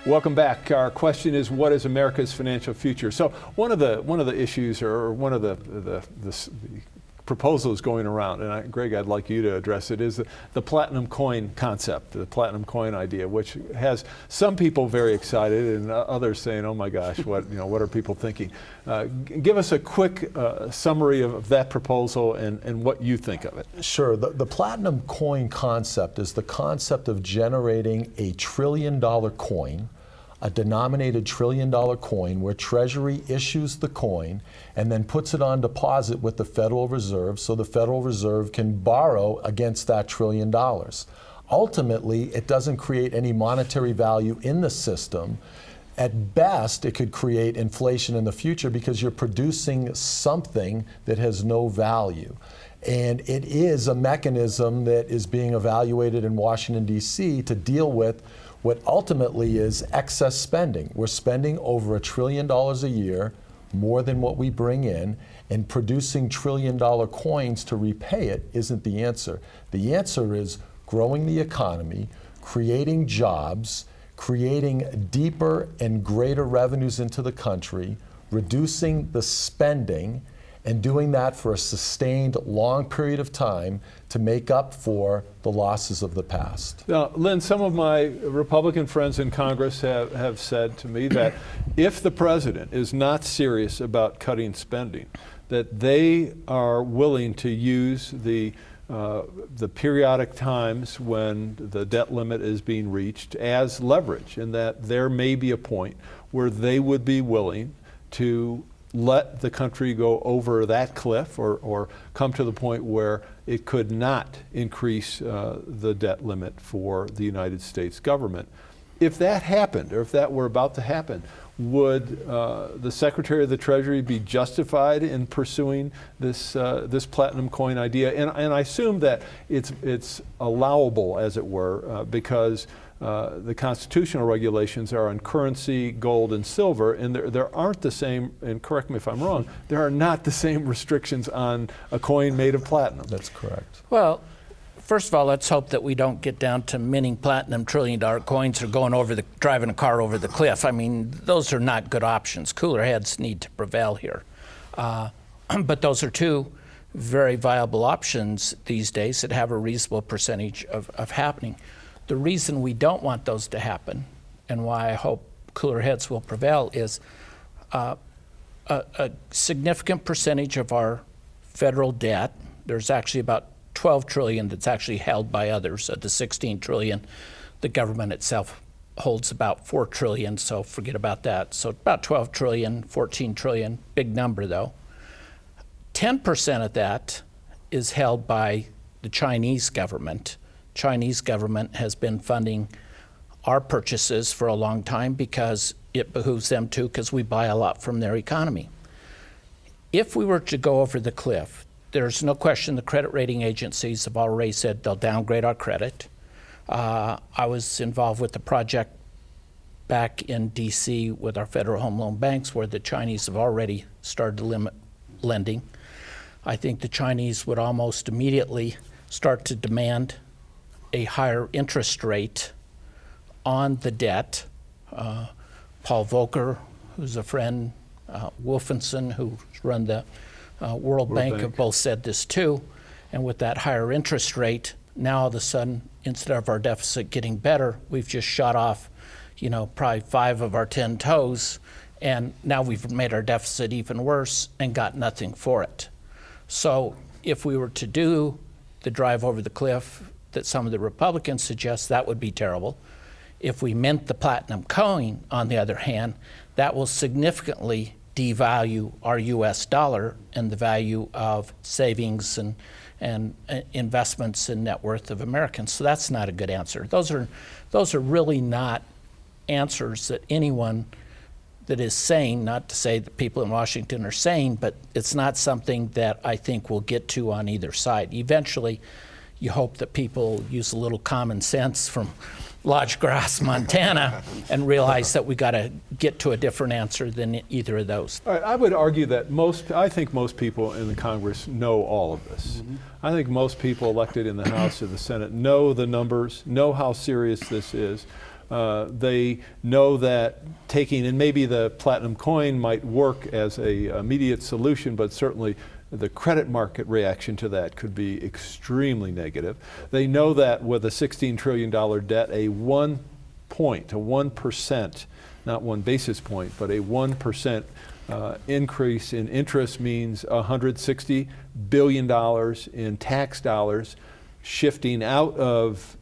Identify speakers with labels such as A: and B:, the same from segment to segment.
A: Welcome back. Our question is, what is America's financial future? So one of the issues, or one of the proposals going around, and Greg, I'd like you to address it, is the platinum coin concept, the platinum coin idea, which has some people very excited and others saying, "Oh my gosh, what are people thinking?" Give us a quick summary of that proposal and what you think of it.
B: Sure. The platinum coin concept is the concept of generating a $1 trillion coin, a denominated $1 trillion coin, where Treasury issues the coin and then puts it on deposit with the Federal Reserve, so the Federal Reserve can borrow against that $1 trillion. Ultimately, it doesn't create any monetary value in the system. At best, it could create inflation in the future because you're producing something that has no value. And it is a mechanism that is being evaluated in Washington, D.C. to deal with what ultimately is excess spending. We're spending over $1 trillion a year, more than what we bring in, and producing $1 trillion coins to repay it isn't the answer. The answer is growing the economy, creating jobs, creating deeper and greater revenues into the country, reducing the spending, and doing that for a sustained long period of time to make up for the losses of the past.
A: Now, Lynn, some of my Republican friends in Congress have said to me that if the president is not serious about cutting spending, that they are willing to use the periodic times when the debt limit is being reached as leverage, and that there may be a point where they would be willing to let the country go over that cliff or come to the point where it could not increase the debt limit for the United States government. If that happened, or if that were about to happen, would the Secretary of the Treasury be justified in pursuing this platinum coin idea? And I assume that it's allowable, as it were, because the constitutional regulations are on currency, gold, and silver, and there aren't the same, and correct me if I'm wrong, there are not the same restrictions on a coin made of platinum.
B: That's correct.
C: Well, first of all, let's hope that we don't get down to minting platinum $1 trillion coins or driving a car over the cliff. I mean, those are not good options. Cooler heads need to prevail here. But those are two very viable options these days that have a reasonable percentage of happening. The reason we don't want those to happen, and why I hope cooler heads will prevail, is a significant percentage of our federal debt, there's actually about 12 trillion that's actually held by others. Of the 16 trillion, the government itself holds about 4 trillion, so forget about that. So about 12 trillion, 14 trillion, big number though. 10% of that is held by the Chinese government. Chinese government has been funding our purchases for a long time because it behooves them to, because we buy a lot from their economy. If we were to go over the cliff, there's no question the credit rating agencies have already said they'll downgrade our credit. I was involved with the project back in DC with our federal home loan banks where the Chinese have already started to limit lending. I think the Chinese would almost immediately start to demand a higher interest rate on the debt. Paul Volcker, who's a friend, Wolfenson, who's run the World Bank, have both said this too. And with that higher interest rate, now all of a sudden, instead of our deficit getting better, we've just shot off, probably 5 of our 10 toes, and now we've made our deficit even worse and got nothing for it. So if we were to do the drive over the cliff that some of the Republicans suggest, that would be terrible. If we mint the platinum coin, on the other hand, that will significantly devalue our U.S. dollar and the value of savings and investments in net worth of Americans. So that's not a good answer. Those are really not answers that anyone that is sane, not to say that people in Washington are sane, but it's not something that I think we'll get to on either side. Eventually, you hope that people use a little common sense from Lodge Grass, Montana, and realize that we got to get to a different answer than either of those.
A: All right, I would argue that I think most people in the Congress know all of this. Mm-hmm. I think most people elected in the House or the Senate know the numbers, know how serious this is. They know that taking, and maybe the platinum coin might work as a immediate solution, but certainly the credit market reaction to that could be extremely negative. They know that with a $16 trillion debt, a 1%, not 1 basis point, but a 1% increase in interest means $160 billion in tax dollars shifting out of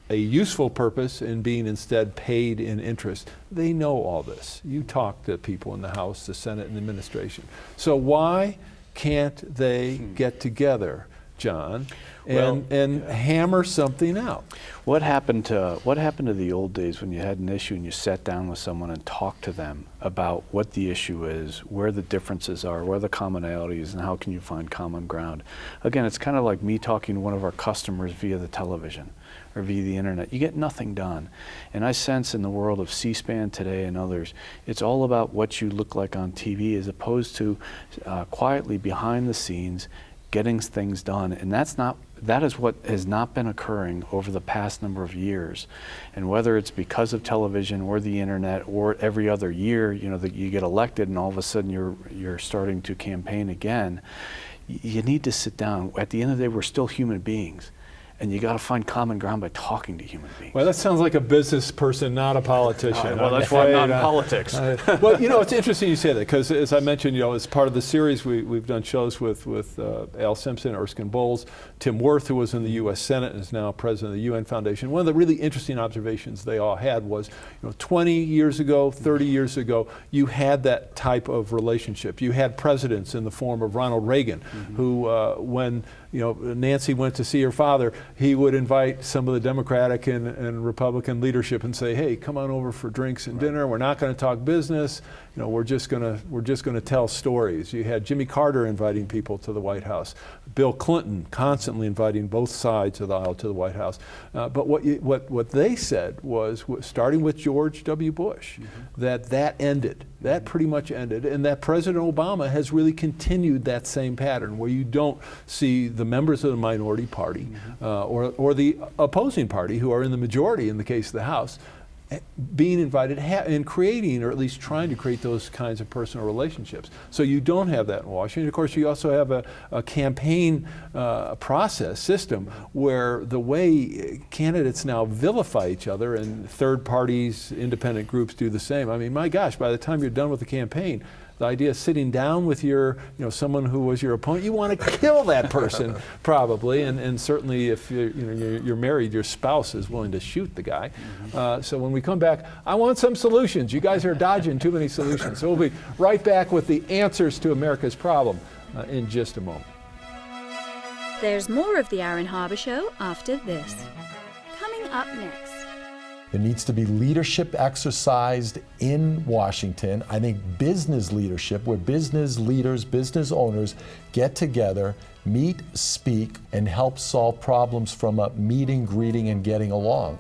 A: a useful purpose and being instead paid in interest. They know all this. You talk to people in the House, the Senate, and the administration. So why can't they get together, John, and hammer something out?
D: What happened to the old days when you had an issue and you sat down with someone and talked to them about what the issue is, where the differences are, where the commonalities, and how can you find common ground? Again, it's kind of like me talking to one of our customers via the television or via the internet. You get nothing done. And I sense in the world of C-SPAN today and others, it's all about what you look like on TV as opposed to quietly behind the scenes getting things done. And that is what has not been occurring over the past number of years. And whether it's because of television or the internet or every other year, that you get elected and all of a sudden you're starting to campaign again, you need to sit down. At the end of the day, we're still human beings. And you got to find common ground by talking to human beings.
A: Well, that sounds like a business person, not a politician.
D: Well, that's why I'm not in politics.
A: Well, it's interesting you say that, because as I mentioned, as part of the series, we've done shows with Al Simpson, Erskine Bowles, Tim Wirth, who was in the U.S. Senate and is now president of the UN Foundation. One of the really interesting observations they all had was, 20 years ago, 30 years ago, you had that type of relationship. You had presidents in the form of Ronald Reagan, who, when Nancy went to see her father, he would invite some of the Democratic and Republican leadership and say, "Hey, come on over for drinks and dinner. We're not going to talk business. We're just going to tell stories." You had Jimmy Carter inviting people to the White House, Bill Clinton constantly inviting both sides of the aisle to the White House. But what they said was, starting with George W. Bush, that ended. That pretty much ended, and that President Obama has really continued that same pattern, where you don't see the members of the minority party or the opposing party, who are in the majority in the case of the House, being invited and creating, or at least trying to create, those kinds of personal relationships. So you don't have that in Washington. Of course, you also have a campaign process system where the way candidates now vilify each other, and third parties, independent groups do the same. I mean, my gosh, by the time you're done with the campaign, the idea of sitting down with someone who was your opponent, you want to kill that person probably, and certainly if you're married, your spouse is willing to shoot the guy. So when we come back, I want some solutions. You guys are dodging too many solutions. So we'll be right back with the answers to America's problem in just a moment.
E: There's more of the Aaron Harber Show after this. Coming up next.
B: There needs to be leadership exercised in Washington. I think business leadership, where business leaders, business owners get together, meet, speak, and help solve problems from a meeting, greeting, and getting along.